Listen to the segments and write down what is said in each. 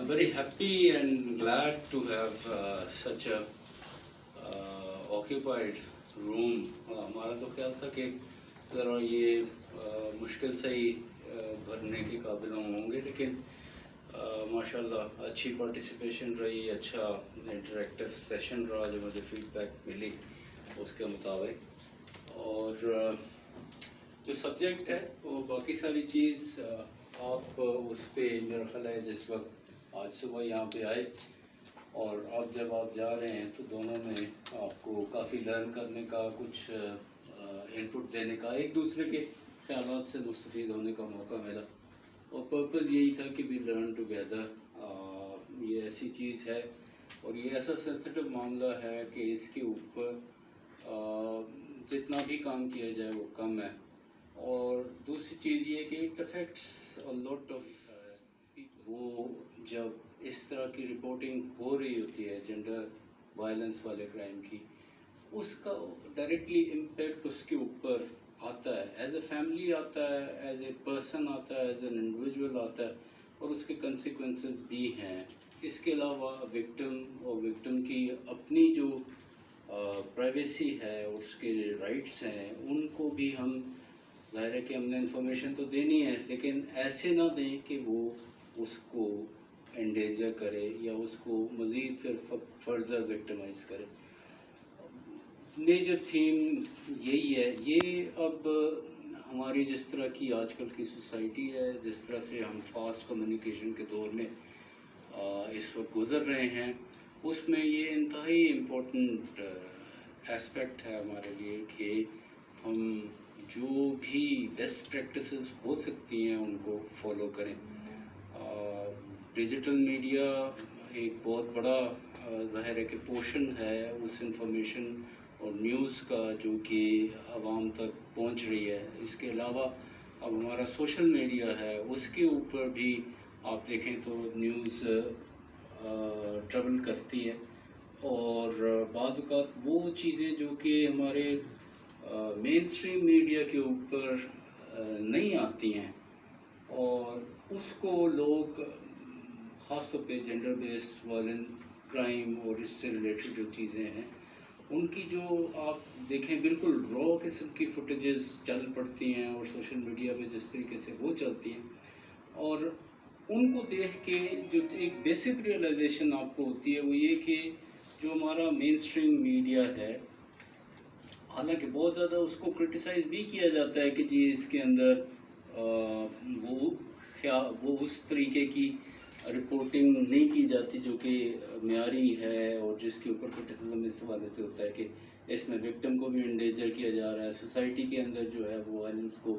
I'm very happy and glad to have such a occupied room. हमारा तो ख्याल था कि ज़रा ये मुश्किल से ही भरने के काबिल हम होंगे, लेकिन माशाल्लाह अच्छी पार्टिसिपेशन रही, अच्छा इंटरेक्टिव सेशन रहा जो मुझे फीडबैक मिली उसके मुताबिक। और जो सब्जेक्ट है वो बाकी सारी चीज़ आप उस पर मेरा ख्याल है जिस वक्त आज सुबह यहाँ पे आए और अब जब आप जा रहे हैं तो दोनों में आपको काफ़ी लर्न करने का, कुछ इनपुट देने का, एक दूसरे के ख्यालात से मुस्तफ़ीद होने का मौका मिला। और पर्पज़ यही था कि वी लर्न टुगेदर। ये ऐसी चीज़ है और ये ऐसा सेंसिटिव मामला है कि इसके ऊपर जितना भी काम किया जाए वो कम है। और दूसरी चीज़ ये कि it affects a lot of वो जब इस तरह की रिपोर्टिंग हो रही होती है जेंडर वायलेंस वाले क्राइम की, उसका डायरेक्टली इम्पेक्ट उसके ऊपर आता है, एज ए फैमिली आता है, एज ए पर्सन आता है, एज एन इंडिविजुअल आता है, और उसके कंसिक्वेंसेस भी हैं। इसके अलावा विक्टिम और विक्टिम की अपनी जो प्राइवेसी है, उसके राइट्स हैं, उनको भी हम ज़ाहिर है कि हमने इन्फॉर्मेशन तो देनी है, लेकिन ऐसे ना दें कि वो उसको एंडेंजर करे या उसको मज़ीद फिर फर्दर विक्टिमाइज़ करे। मेजर थीम यही है। ये अब हमारी जिस तरह की आजकल की सोसाइटी है, जिस तरह से हम फास्ट कम्युनिकेशन के दौर में इस वक्त गुज़र रहे हैं, उसमें ये इंतहाई इम्पोर्टेंट एस्पेक्ट है हमारे लिए कि हम जो भी बेस्ट प्रैक्टिसेस हो सकती हैं उनको फॉलो करें। डिजिटल मीडिया एक बहुत बड़ा ज़ाहिर है कि पोर्शन है उस इंफॉर्मेशन और न्यूज़ का जो कि आवाम तक पहुंच रही है। इसके अलावा अब हमारा सोशल मीडिया है, उसके ऊपर भी आप देखें तो न्यूज़ ट्रैवल करती है और बाज़ औक़ात वो चीज़ें जो कि हमारे मेन स्ट्रीम मीडिया के ऊपर नहीं आती हैं और उसको लोग ख़ास तौर पे जेंडर बेस्ड वायलेंट क्राइम और इससे रिलेटेड जो चीज़ें हैं उनकी जो आप देखें बिल्कुल रॉ किस्म की फुटेजेस चल पड़ती हैं और सोशल मीडिया पे जिस तरीके से वो चलती हैं, और उनको देख के जो एक बेसिक रियलाइजेशन आपको होती है वो ये कि जो हमारा मेन स्ट्रीम मीडिया है, हालांकि बहुत ज़्यादा उसको क्रिटिसाइज़ भी किया जाता है कि जी इसके अंदर वो उस तरीके की रिपोर्टिंग नहीं की जाती जो कि मेयारी है और जिसके ऊपर क्रिटिसिज्म इस हवाले से होता है कि इसमें विक्टिम को भी एंडेंजर किया जा रहा है, सोसाइटी के अंदर जो है वो वायलेंस को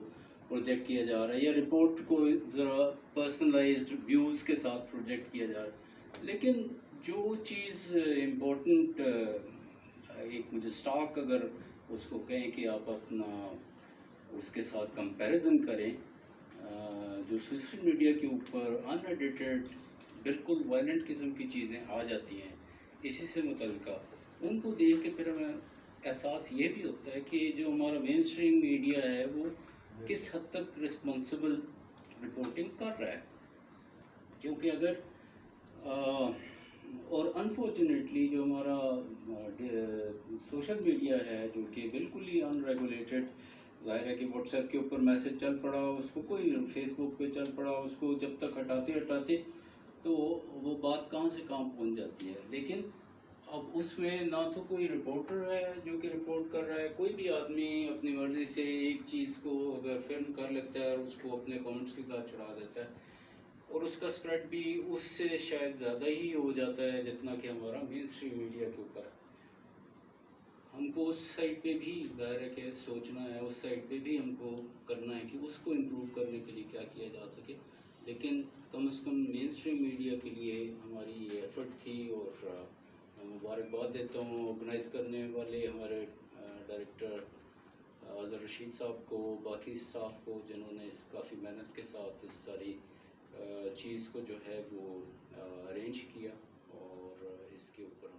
प्रोजेक्ट किया जा रहा है या रिपोर्ट को ज़रा पर्सनलाइज्ड व्यूज़ के साथ प्रोजेक्ट किया जा रहा है। लेकिन जो चीज़ इम्पोर्टेंट एक मुझे स्टॉक अगर उसको कहें कि आप अपना उसके साथ कंपैरिजन करें, जो सोशल मीडिया के ऊपर अनएडिटेड बिल्कुल वायलेंट किस्म की चीज़ें आ जाती हैं इसी से मुतल्लिका, उनको देख के फिर हमें एहसास ये भी होता है कि जो हमारा मेन स्ट्रीम मीडिया है वो किस हद तक रिस्पॉन्सिबल रिपोर्टिंग कर रहा है। क्योंकि अगर और अनफॉर्चुनेटली जो हमारा सोशल मीडिया है जो कि बिल्कुल ही अनरेगुलेटेड, ज़ाहिर है कि व्हाट्सएप के ऊपर मैसेज चल पड़ा उसको कोई, फेसबुक पे चल पड़ा उसको, जब तक हटाते तो वो बात कहाँ से कहाँ पहुँच जाती है। लेकिन अब उसमें ना तो कोई रिपोर्टर है जो कि रिपोर्ट कर रहा है, कोई भी आदमी अपनी मर्ज़ी से एक चीज़ को अगर फिल्म कर लेता है और उसको अपने कमेंट्स के साथ चढ़ा देता है और उसका स्प्रेड भी उससे शायद ज़्यादा ही हो जाता है जितना कि हमारा मेन स्ट्रीम मीडिया के ऊपर। हमको उस साइड पे भी ज़ाहिर है कि सोचना है, उस साइड पे भी हमको करना है कि उसको इम्प्रूव करने के लिए क्या किया जा सके। लेकिन कम से कम मेन स्ट्रीम मीडिया के लिए हमारी ये एफर्ट थी और मुबारकबाद देता हूँ ऑर्गेनाइज़ करने वाले हमारे डायरेक्टर अज़हर रशीद साहब को, बाकी स्टाफ को जिन्होंने इस काफ़ी मेहनत के साथ इस सारी चीज़ को जो है वो अरेंज किया और इसके ऊपर